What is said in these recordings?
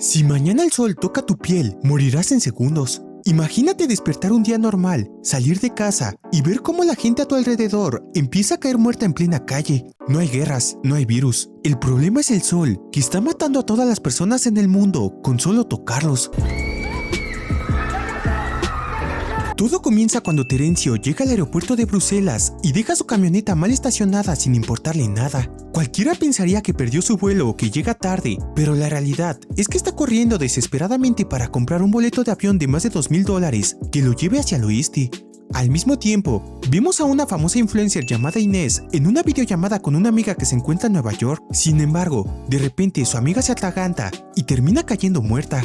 Si mañana el sol toca tu piel, morirás en segundos. Imagínate despertar un día normal, salir de casa y ver cómo la gente a tu alrededor empieza a caer muerta en plena calle. No hay guerras, no hay virus. El problema es el sol, que está matando a todas las personas en el mundo con solo tocarlos. Todo comienza cuando Terencio llega al aeropuerto de Bruselas y deja su camioneta mal estacionada sin importarle nada. Cualquiera pensaría que perdió su vuelo o que llega tarde, pero la realidad es que está corriendo desesperadamente para comprar un boleto de avión de más de $2,000 que lo lleve hacia el oeste. Al mismo tiempo, vemos a una famosa influencer llamada Inés en una videollamada con una amiga que se encuentra en Nueva York. Sin embargo, de repente su amiga se atraganta y termina cayendo muerta.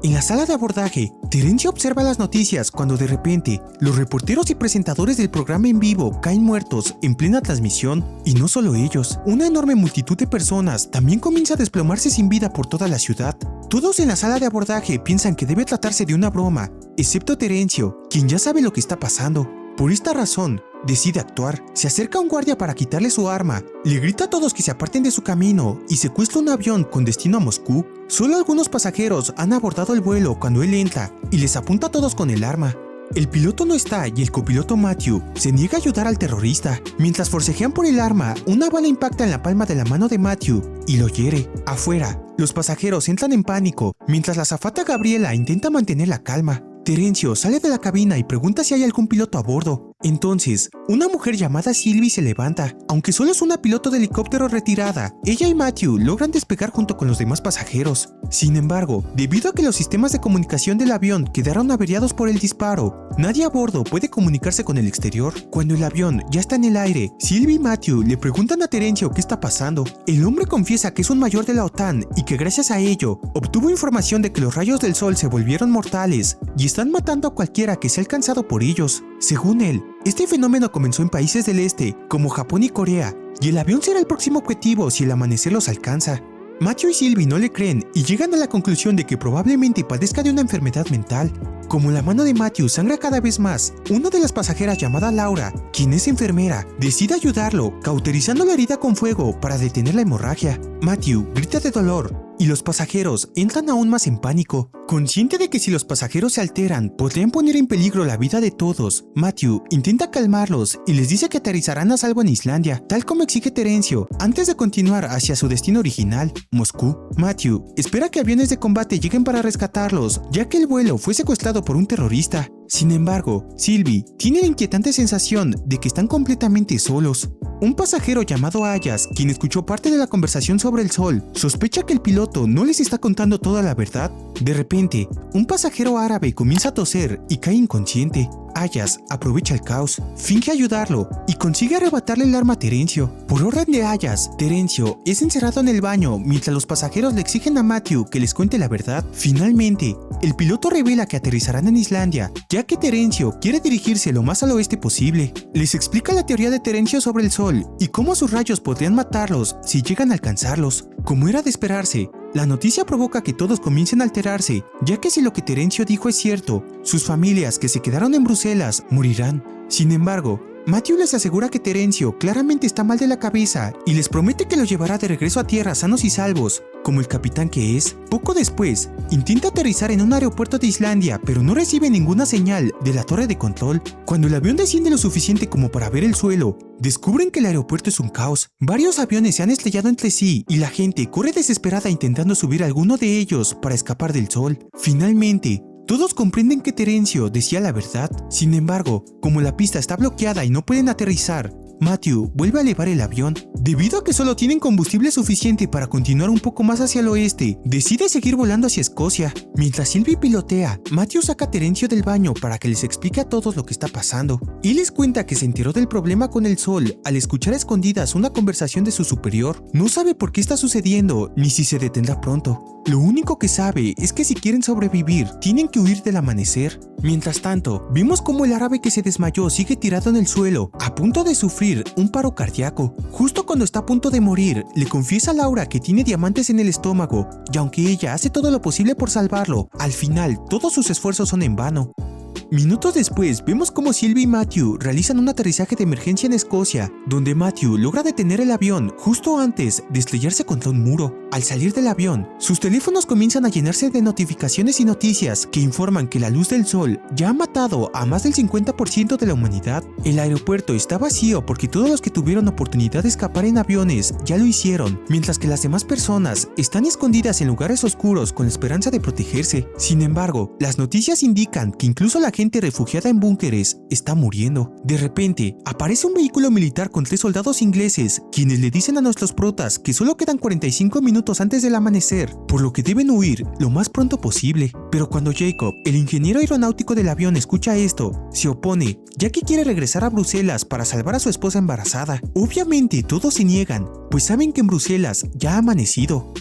En la sala de abordaje, Terencio observa las noticias cuando de repente los reporteros y presentadores del programa en vivo caen muertos en plena transmisión. Y no solo ellos, una enorme multitud de personas también comienza a desplomarse sin vida por toda la ciudad. Todos en la sala de abordaje piensan que debe tratarse de una broma, excepto Terencio, quien ya sabe lo que está pasando. Por esta razón, decide actuar. Se acerca a un guardia para quitarle su arma, le grita a todos que se aparten de su camino y secuestra un avión con destino a Moscú. Solo algunos pasajeros han abordado el vuelo cuando él entra y les apunta a todos con el arma. El piloto no está y el copiloto Matthew se niega a ayudar al terrorista. Mientras forcejean por el arma, una bala impacta en la palma de la mano de Matthew y lo hiere. Afuera, los pasajeros entran en pánico mientras la azafata Gabriela intenta mantener la calma. Terencio sale de la cabina y pregunta si hay algún piloto a bordo. Entonces, una mujer llamada Sylvie se levanta. Aunque solo es una piloto de helicóptero retirada, ella y Matthew logran despegar junto con los demás pasajeros. Sin embargo, debido a que los sistemas de comunicación del avión quedaron averiados por el disparo, nadie a bordo puede comunicarse con el exterior. Cuando el avión ya está en el aire, Sylvie y Matthew le preguntan a Terencio qué está pasando. El hombre confiesa que es un mayor de la OTAN y que gracias a ello obtuvo información de que los rayos del sol se volvieron mortales y están matando a cualquiera que sea alcanzado por ellos. Según él, este fenómeno comenzó en países del este, como Japón y Corea, y el avión será el próximo objetivo si el amanecer los alcanza. Matthew y Sylvie no le creen y llegan a la conclusión de que probablemente padezca de una enfermedad mental. Como la mano de Matthew sangra cada vez más, una de las pasajeras llamada Laura, quien es enfermera, decide ayudarlo, cauterizando la herida con fuego para detener la hemorragia. Matthew grita de dolor y los pasajeros entran aún más en pánico. Consciente de que si los pasajeros se alteran, podrían poner en peligro la vida de todos, Matthew intenta calmarlos y les dice que aterrizarán a salvo en Islandia, tal como exige Terencio, antes de continuar hacia su destino original, Moscú. Matthew espera que aviones de combate lleguen para rescatarlos, ya que el vuelo fue secuestrado por un terrorista. Sin embargo, Sylvie tiene la inquietante sensación de que están completamente solos. Un pasajero llamado Ayas, quien escuchó parte de la conversación sobre el sol, sospecha que el piloto no les está contando toda la verdad. De repente, un pasajero árabe comienza a toser y cae inconsciente. Ayas aprovecha el caos, finge ayudarlo y consigue arrebatarle el arma a Terencio. Por orden de Ayas, Terencio es encerrado en el baño mientras los pasajeros le exigen a Matthew que les cuente la verdad. Finalmente, el piloto revela que aterrizarán en Islandia, ya que Terencio quiere dirigirse lo más al oeste posible. Les explica la teoría de Terencio sobre el sol y cómo sus rayos podrían matarlos si llegan a alcanzarlos. Como era de esperarse, la noticia provoca que todos comiencen a alterarse, ya que si lo que Terencio dijo es cierto, sus familias que se quedaron en Bruselas morirán. Sin embargo, Matthew les asegura que Terencio claramente está mal de la cabeza y les promete que lo llevará de regreso a tierra sanos y salvos, como el capitán que es. Poco después, intenta aterrizar en un aeropuerto de Islandia, pero no recibe ninguna señal de la torre de control. Cuando el avión desciende lo suficiente como para ver el suelo, descubren que el aeropuerto es un caos. Varios aviones se han estrellado entre sí y la gente corre desesperada intentando subir a alguno de ellos para escapar del sol. Finalmente, todos comprenden que Terencio decía la verdad. Sin embargo, como la pista está bloqueada y no pueden aterrizar, Matthew vuelve a elevar el avión. Debido a que solo tienen combustible suficiente para continuar un poco más hacia el oeste, decide seguir volando hacia Escocia. Mientras Sylvie pilotea, Matthew saca a Terencio del baño para que les explique a todos lo que está pasando. Y les cuenta que se enteró del problema con el sol al escuchar a escondidas una conversación de su superior. No sabe por qué está sucediendo ni si se detendrá pronto. Lo único que sabe es que si quieren sobrevivir, tienen que huir del amanecer. Mientras tanto, vemos cómo el árabe que se desmayó sigue tirado en el suelo, a punto de sufrir un paro cardíaco. Justo cuando está a punto de morir, le confiesa a Laura que tiene diamantes en el estómago, y aunque ella hace todo lo posible por salvarlo, al final todos sus esfuerzos son en vano. Minutos después, vemos cómo Sylvie y Matthew realizan un aterrizaje de emergencia en Escocia, donde Matthew logra detener el avión justo antes de estrellarse contra un muro. Al salir del avión, sus teléfonos comienzan a llenarse de notificaciones y noticias que informan que la luz del sol ya ha matado a más del 50% de la humanidad. El aeropuerto está vacío porque todos los que tuvieron oportunidad de escapar en aviones ya lo hicieron, mientras que las demás personas están escondidas en lugares oscuros con la esperanza de protegerse. Sin embargo, las noticias indican que incluso la gente refugiada en búnkeres está muriendo. De repente, aparece un vehículo militar con 3 soldados ingleses, quienes le dicen a nuestros protas que solo quedan 45 minutos antes del amanecer, por lo que deben huir lo más pronto posible. Pero cuando Jacob, el ingeniero aeronáutico del avión, escucha esto, se opone, ya que quiere regresar a Bruselas para salvar a su esposa embarazada. Obviamente todos se niegan, pues saben que en Bruselas ya ha amanecido.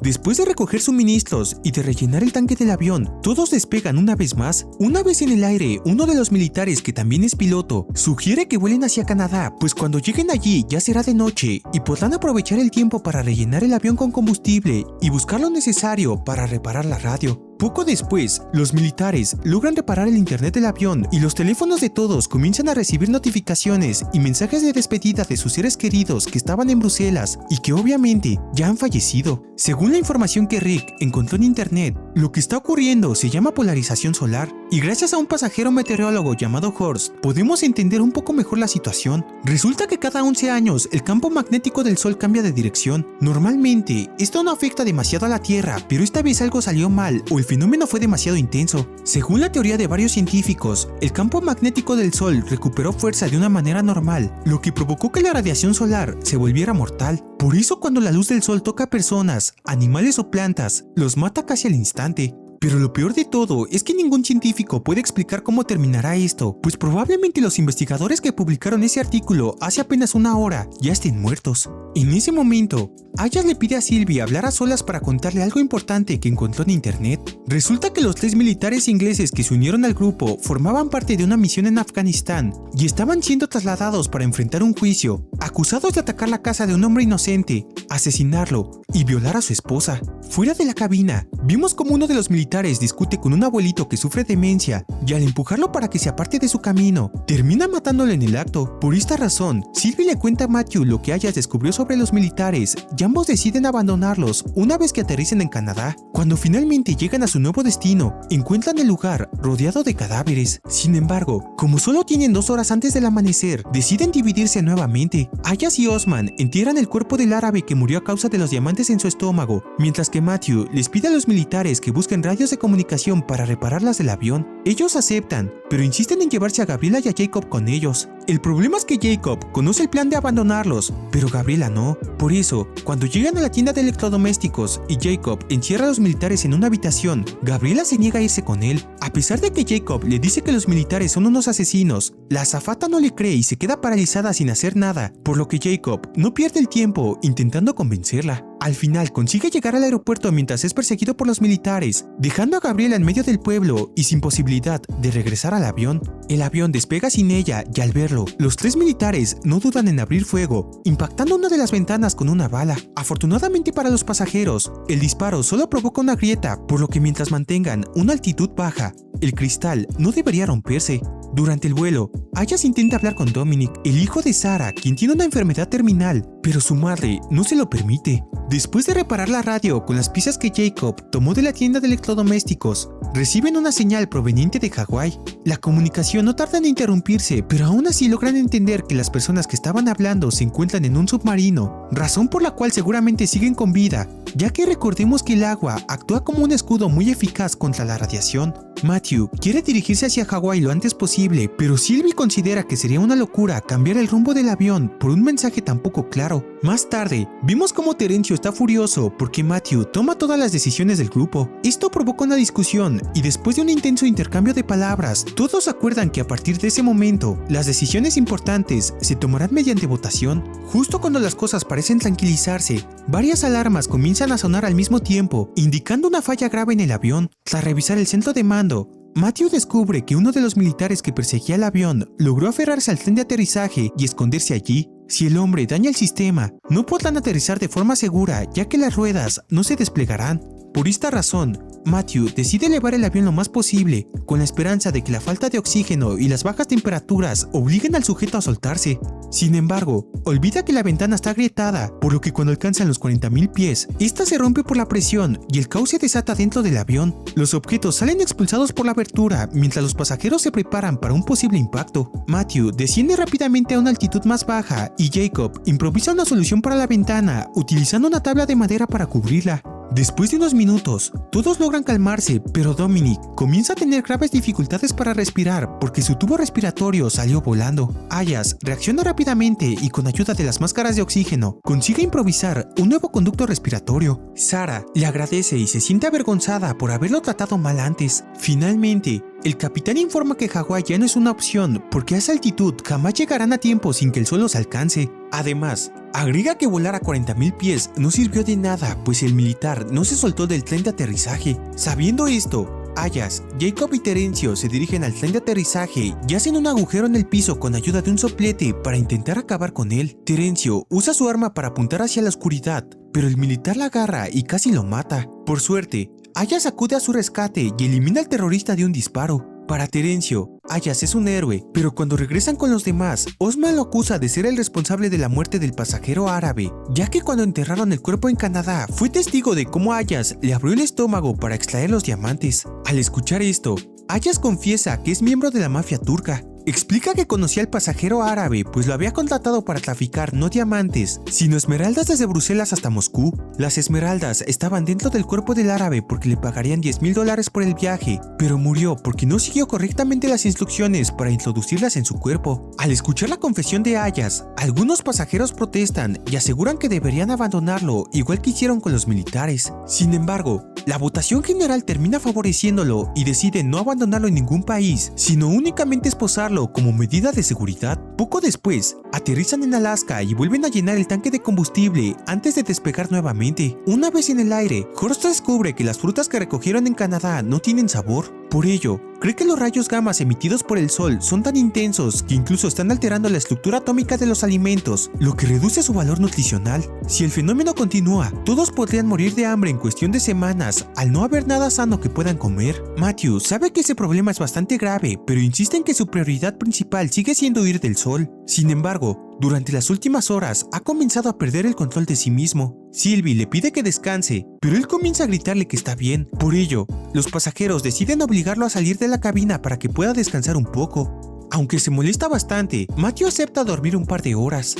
Después de recoger suministros y de rellenar el tanque del avión, todos despegan una vez más. Una vez en el aire, uno de los militares, que también es piloto, sugiere que vuelen hacia Canadá, pues cuando lleguen allí ya será de noche y podrán aprovechar el tiempo para rellenar el avión con combustible y buscar lo necesario para reparar la radio. Poco después, los militares logran reparar el internet del avión y los teléfonos de todos comienzan a recibir notificaciones y mensajes de despedida de sus seres queridos que estaban en Bruselas y que obviamente ya han fallecido. Según la información que Rick encontró en internet, lo que está ocurriendo se llama polarización solar, y gracias a un pasajero meteorólogo llamado Horst, podemos entender un poco mejor la situación. Resulta que cada 11 años el campo magnético del Sol cambia de dirección. Normalmente, esto no afecta demasiado a la Tierra, pero esta vez algo salió mal o el fenómeno fue demasiado intenso. Según la teoría de varios científicos, el campo magnético del Sol recuperó fuerza de una manera normal, lo que provocó que la radiación solar se volviera mortal. Por eso cuando la luz del Sol toca a personas, animales o plantas, los mata casi al instante. Pero lo peor de todo es que ningún científico puede explicar cómo terminará esto, pues probablemente los investigadores que publicaron ese artículo hace apenas una hora ya estén muertos. En ese momento, Ayaz le pide a Sylvie hablar a solas para contarle algo importante que encontró en internet. Resulta que los 3 militares ingleses que se unieron al grupo formaban parte de una misión en Afganistán y estaban siendo trasladados para enfrentar un juicio, acusados de atacar la casa de un hombre inocente, asesinarlo y violar a su esposa. Fuera de la cabina, vimos como uno de los militares discute con un abuelito que sufre demencia y al empujarlo para que se aparte de su camino, termina matándolo en el acto. Por esta razón, Sylvie le cuenta a Matthew lo que Ayaz descubrió sobre los militares y ambos deciden abandonarlos una vez que aterricen en Canadá. Cuando finalmente llegan a su nuevo destino, encuentran el lugar rodeado de cadáveres. Sin embargo, como solo tienen 2 horas antes del amanecer, deciden dividirse nuevamente. Ayaz y Osman entierran el cuerpo del árabe que murió a causa de los diamantes en su estómago, mientras que Matthew les pide a los militares que busquen radios de comunicación para reparar las del avión. Ellos aceptan, pero insisten en llevarse a Gabriela y a Jacob con ellos. El problema es que Jacob conoce el plan de abandonarlos, pero Gabriela no. Por eso, cuando llegan a la tienda de electrodomésticos y Jacob encierra a los militares en una habitación, Gabriela se niega a irse con él. A pesar de que Jacob le dice que los militares son unos asesinos, la azafata no le cree y se queda paralizada sin hacer nada, por lo que Jacob no pierde el tiempo intentando convencerla. Al final consigue llegar al aeropuerto mientras es perseguido por los militares, dejando a Gabriela en medio del pueblo y sin posibilidad de regresar al avión. El avión despega sin ella y al verlo, los 3 militares no dudan en abrir fuego, impactando una de las ventanas con una bala. Afortunadamente para los pasajeros, el disparo solo provoca una grieta, por lo que mientras mantengan una altitud baja, el cristal no debería romperse. Durante el vuelo, Ayaz intenta hablar con Dominic, el hijo de Sarah, quien tiene una enfermedad terminal, pero su madre no se lo permite. Después de reparar la radio con las piezas que Jacob tomó de la tienda de electrodomésticos, reciben una señal proveniente de Hawái. La comunicación no tarda en interrumpirse, pero aún así logran entender que las personas que estaban hablando se encuentran en un submarino, razón por la cual seguramente siguen con vida, ya que recordemos que el agua actúa como un escudo muy eficaz contra la radiación. Matthew quiere dirigirse hacia Hawái lo antes posible, pero Sylvie considera que sería una locura cambiar el rumbo del avión por un mensaje tan poco claro. Más tarde, vimos cómo Terencio está furioso porque Matthew toma todas las decisiones del grupo. Esto provoca una discusión y después de un intenso intercambio de palabras, todos acuerdan que a partir de ese momento, las decisiones importantes se tomarán mediante votación. Justo cuando las cosas parecen tranquilizarse, varias alarmas comienzan a sonar al mismo tiempo, indicando una falla grave en el avión. Tras revisar el centro de mando, Matthew descubre que uno de los militares que perseguía el avión logró aferrarse al tren de aterrizaje y esconderse allí. Si el hombre daña el sistema, no podrán aterrizar de forma segura ya que las ruedas no se desplegarán. Por esta razón, Matthew decide elevar el avión lo más posible, con la esperanza de que la falta de oxígeno y las bajas temperaturas obliguen al sujeto a soltarse. Sin embargo, olvida que la ventana está agrietada, por lo que cuando alcanzan los 40.000 pies, esta se rompe por la presión y el caos se desata dentro del avión. Los objetos salen expulsados por la abertura mientras los pasajeros se preparan para un posible impacto. Matthew desciende rápidamente a una altitud más baja y Jacob improvisa una solución para la ventana utilizando una tabla de madera para cubrirla. Después de unos minutos, todos logran calmarse, pero Dominic comienza a tener graves dificultades para respirar porque su tubo respiratorio salió volando. Ayaz reacciona rápidamente y con ayuda de las máscaras de oxígeno consigue improvisar un nuevo conducto respiratorio. Sarah le agradece y se siente avergonzada por haberlo tratado mal antes. Finalmente, el capitán informa que Hawái ya no es una opción porque a esa altitud jamás llegarán a tiempo sin que el suelo se alcance. Además, agrega que volar a 40.000 pies no sirvió de nada pues el militar no se soltó del tren de aterrizaje. Sabiendo esto, Ayaz, Jacob y Terencio se dirigen al tren de aterrizaje y hacen un agujero en el piso con ayuda de un soplete para intentar acabar con él. Terencio usa su arma para apuntar hacia la oscuridad, pero el militar la agarra y casi lo mata. Por suerte, Ayaz acude a su rescate y elimina al terrorista de un disparo. Para Terencio, Ayaz es un héroe, pero cuando regresan con los demás, Osman lo acusa de ser el responsable de la muerte del pasajero árabe, ya que cuando enterraron el cuerpo en Canadá, fue testigo de cómo Ayaz le abrió el estómago para extraer los diamantes. Al escuchar esto, Ayaz confiesa que es miembro de la mafia turca. Explica que conocía al pasajero árabe pues lo había contratado para traficar no diamantes, sino esmeraldas desde Bruselas hasta Moscú. Las esmeraldas estaban dentro del cuerpo del árabe porque le pagarían $10.000 por el viaje, pero murió porque no siguió correctamente las instrucciones para introducirlas en su cuerpo. Al escuchar la confesión de Ayaz, algunos pasajeros protestan y aseguran que deberían abandonarlo, igual que hicieron con los militares. Sin embargo, la votación general termina favoreciéndolo y deciden no abandonarlo en ningún país, sino únicamente esposarlo como medida de seguridad. Poco después, aterrizan en Alaska y vuelven a llenar el tanque de combustible antes de despegar nuevamente. Una vez en el aire, Horst descubre que las frutas que recogieron en Canadá no tienen sabor. Por ello, cree que los rayos gamma emitidos por el sol son tan intensos que incluso están alterando la estructura atómica de los alimentos, lo que reduce su valor nutricional. Si el fenómeno continúa, todos podrían morir de hambre en cuestión de semanas al no haber nada sano que puedan comer. Matthew sabe que ese problema es bastante grave, pero insiste en que su prioridad principal sigue siendo huir del sol. Sin embargo, durante las últimas horas ha comenzado a perder el control de sí mismo. Sylvie le pide que descanse, pero él comienza a gritarle que está bien. Por ello, los pasajeros deciden obligarlo a salir de la cabina para que pueda descansar un poco. Aunque se molesta bastante, Matthew acepta dormir un par de horas.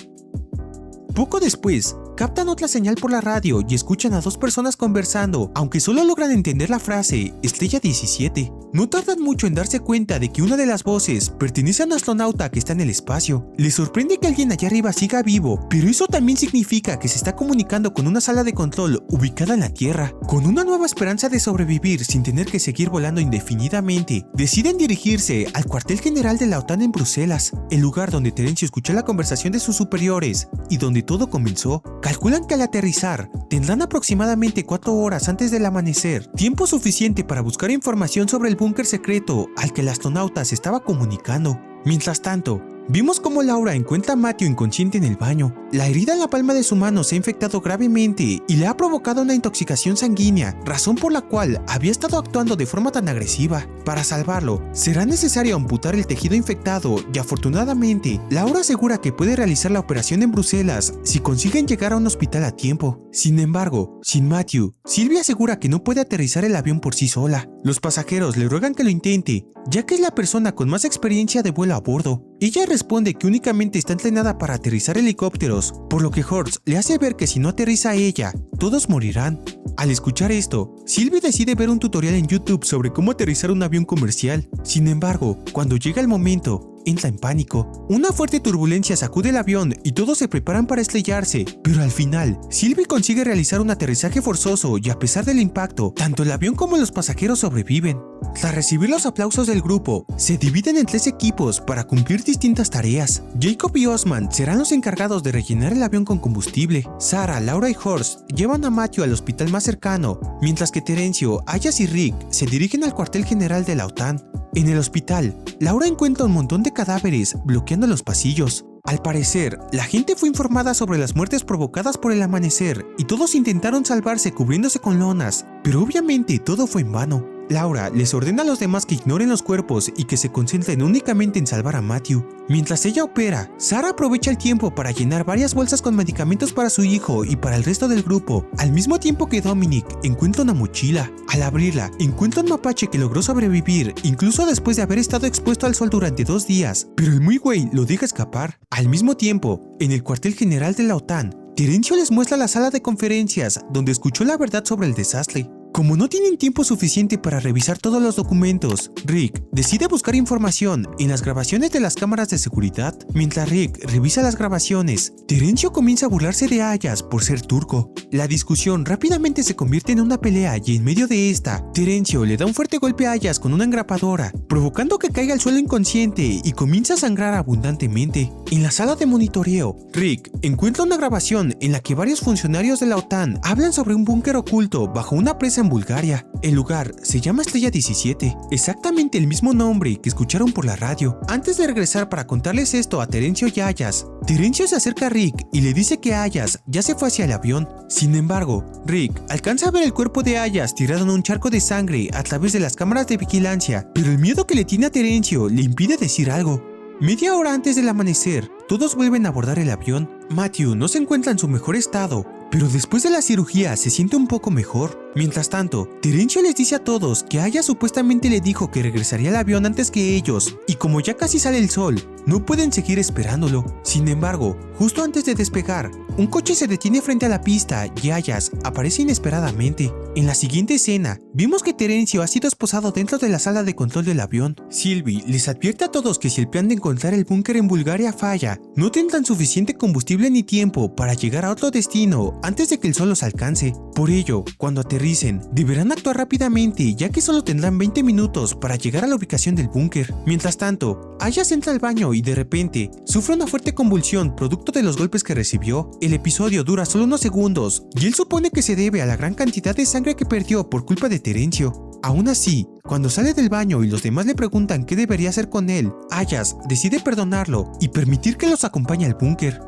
Poco después, captan otra señal por la radio y escuchan a dos personas conversando, aunque solo logran entender la frase Estrella 17. No tardan mucho en darse cuenta de que una de las voces pertenece a un astronauta que está en el espacio. Les sorprende que alguien allá arriba siga vivo, pero eso también significa que se está comunicando con una sala de control ubicada en la Tierra. Con una nueva esperanza de sobrevivir sin tener que seguir volando indefinidamente, deciden dirigirse al cuartel general de la OTAN en Bruselas, el lugar donde Terencio escuchó la conversación de sus superiores y donde todo comenzó. Calculan que al aterrizar tendrán aproximadamente 4 horas antes del amanecer, tiempo suficiente para buscar información sobre el búnker secreto al que el astronauta se estaba comunicando. Mientras tanto, vimos cómo Laura encuentra a Matthew inconsciente en el baño. La herida en la palma de su mano se ha infectado gravemente y le ha provocado una intoxicación sanguínea, razón por la cual había estado actuando de forma tan agresiva. Para salvarlo, será necesario amputar el tejido infectado y afortunadamente, Laura asegura que puede realizar la operación en Bruselas si consiguen llegar a un hospital a tiempo. Sin embargo, sin Matthew, Sylvie asegura que no puede aterrizar el avión por sí sola. Los pasajeros le ruegan que lo intente, ya que es la persona con más experiencia de vuelo a bordo. Ella responde que únicamente está entrenada para aterrizar helicópteros, por lo que Horst le hace ver que si no aterriza ella, todos morirán. Al escuchar esto, Sylvie decide ver un tutorial en YouTube sobre cómo aterrizar un avión comercial. Sin embargo, cuando llega el momento, entra en pánico. Una fuerte turbulencia sacude el avión y todos se preparan para estrellarse, pero al final, Sylvie consigue realizar un aterrizaje forzoso y a pesar del impacto, tanto el avión como los pasajeros sobreviven. Tras recibir los aplausos del grupo, se dividen en 3 equipos para cumplir distintas tareas. Jacob y Osman serán los encargados de rellenar el avión con combustible. Sarah, Laura y Horst llevan a Matthew al hospital más cercano, mientras que Terencio, Ayaz y Rick se dirigen al cuartel general de la OTAN. En el hospital, Laura encuentra un montón de cadáveres bloqueando los pasillos. Al parecer, la gente fue informada sobre las muertes provocadas por el amanecer y todos intentaron salvarse cubriéndose con lonas, pero obviamente todo fue en vano. Laura les ordena a los demás que ignoren los cuerpos y que se concentren únicamente en salvar a Matthew. Mientras ella opera, Sarah aprovecha el tiempo para llenar varias bolsas con medicamentos para su hijo y para el resto del grupo, al mismo tiempo que Dominic encuentra una mochila. Al abrirla, encuentra un mapache que logró sobrevivir, incluso después de haber estado expuesto al sol durante 2 días, pero el muy güey lo deja escapar. Al mismo tiempo, en el cuartel general de la OTAN, Terencio les muestra la sala de conferencias donde escuchó la verdad sobre el desastre. Como no tienen tiempo suficiente para revisar todos los documentos, Rick decide buscar información en las grabaciones de las cámaras de seguridad. Mientras Rick revisa las grabaciones, Terencio comienza a burlarse de Ayaz por ser turco. La discusión rápidamente se convierte en una pelea y en medio de esta, Terencio le da un fuerte golpe a Ayaz con una engrapadora, provocando que caiga al suelo inconsciente y comienza a sangrar abundantemente. En la sala de monitoreo, Rick encuentra una grabación en la que varios funcionarios de la OTAN hablan sobre un búnker oculto bajo una presa en Bulgaria. El lugar se llama Estrella 17, exactamente el mismo nombre que escucharon por la radio. Antes de regresar para contarles esto a Terencio y Ayaz, Terencio se acerca a Rick y le dice que Ayaz ya se fue hacia el avión. Sin embargo, Rick alcanza a ver el cuerpo de Ayaz tirado en un charco de sangre a través de las cámaras de vigilancia, pero el miedo que le tiene a Terencio le impide decir algo. Media hora antes del amanecer, todos vuelven a abordar el avión. Matthew no se encuentra en su mejor estado, pero después de la cirugía se siente un poco mejor. Mientras tanto, Terencio les dice a todos que Aya supuestamente le dijo que regresaría al avión antes que ellos, y como ya casi sale el sol, no pueden seguir esperándolo. Sin embargo, justo antes de despegar, un coche se detiene frente a la pista y Ayaz aparece inesperadamente. En la siguiente escena, vimos que Terencio ha sido esposado dentro de la sala de control del avión. Sylvie les advierte a todos que si el plan de encontrar el búnker en Bulgaria falla, no tendrán suficiente combustible ni tiempo para llegar a otro destino antes de que el sol los alcance. Por ello, cuando aterricen, deberán actuar rápidamente, ya que solo tendrán 20 minutos para llegar a la ubicación del búnker. Mientras tanto, Ayaz entra al baño y de repente sufre una fuerte convulsión producto de los golpes que recibió. El episodio dura solo unos segundos y él supone que se debe a la gran cantidad de sangre que perdió por culpa de Terencio. Aún así, cuando sale del baño y los demás le preguntan qué debería hacer con él, Ayaz decide perdonarlo y permitir que los acompañe al búnker.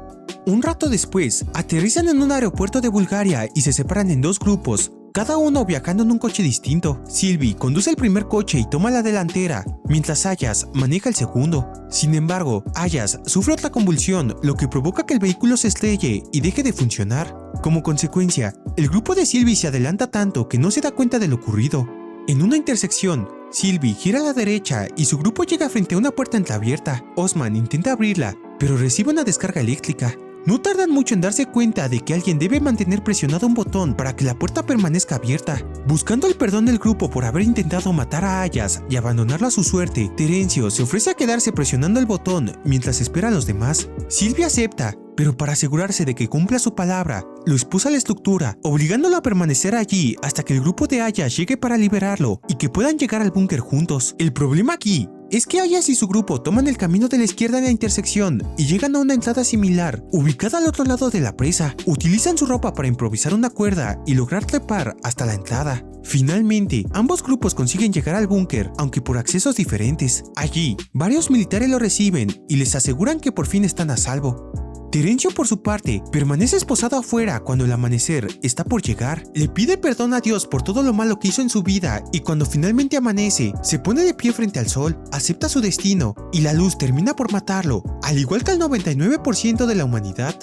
Un rato después, aterrizan en un aeropuerto de Bulgaria y se separan en 2 grupos, cada uno viajando en un coche distinto. Sylvie conduce el primer coche y toma la delantera, mientras Ayaz maneja el segundo. Sin embargo, Ayaz sufre otra convulsión, lo que provoca que el vehículo se estrelle y deje de funcionar. Como consecuencia, el grupo de Sylvie se adelanta tanto que no se da cuenta de lo ocurrido. En una intersección, Sylvie gira a la derecha y su grupo llega frente a una puerta entreabierta. Osman intenta abrirla, pero recibe una descarga eléctrica. No tardan mucho en darse cuenta de que alguien debe mantener presionado un botón para que la puerta permanezca abierta. Buscando el perdón del grupo por haber intentado matar a Ayaz y abandonarlo a su suerte, Terencio se ofrece a quedarse presionando el botón mientras espera a los demás. Sylvie acepta, pero para asegurarse de que cumpla su palabra, lo expulsa a la estructura, obligándolo a permanecer allí hasta que el grupo de Ayaz llegue para liberarlo y que puedan llegar al búnker juntos. El problema aquí es que Ayaz y su grupo toman el camino de la izquierda en la intersección y llegan a una entrada similar, ubicada al otro lado de la presa. Utilizan su ropa para improvisar una cuerda y lograr trepar hasta la entrada. Finalmente, ambos grupos consiguen llegar al búnker, aunque por accesos diferentes. Allí, varios militares lo reciben y les aseguran que por fin están a salvo. Terencio, por su parte, permanece esposado afuera cuando el amanecer está por llegar. Le pide perdón a Dios por todo lo malo que hizo en su vida y cuando finalmente amanece, se pone de pie frente al sol, acepta su destino y la luz termina por matarlo, al igual que al 99% de la humanidad.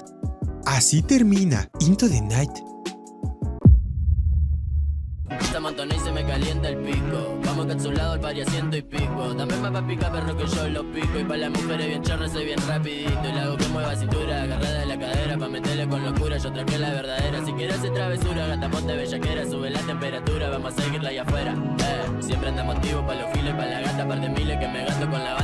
Así termina Into the Night. Se amontona y se me calienta el pico. Vamos encapsulado al pari a 100 y pico. Dame pa' pica perro que yo lo pico. Y pa' las mujeres bien chorras soy bien rapidito. Y la hago que mueva cintura, agarrada de la cadera. Pa' meterle con locura, yo traje la verdadera. Si quieres hacer travesura, gata ponte bellaquera. Sube la temperatura, vamos a seguirla allá afuera. Siempre andamos activos pa' los files, pa' la gata, par de miles que me gasto con la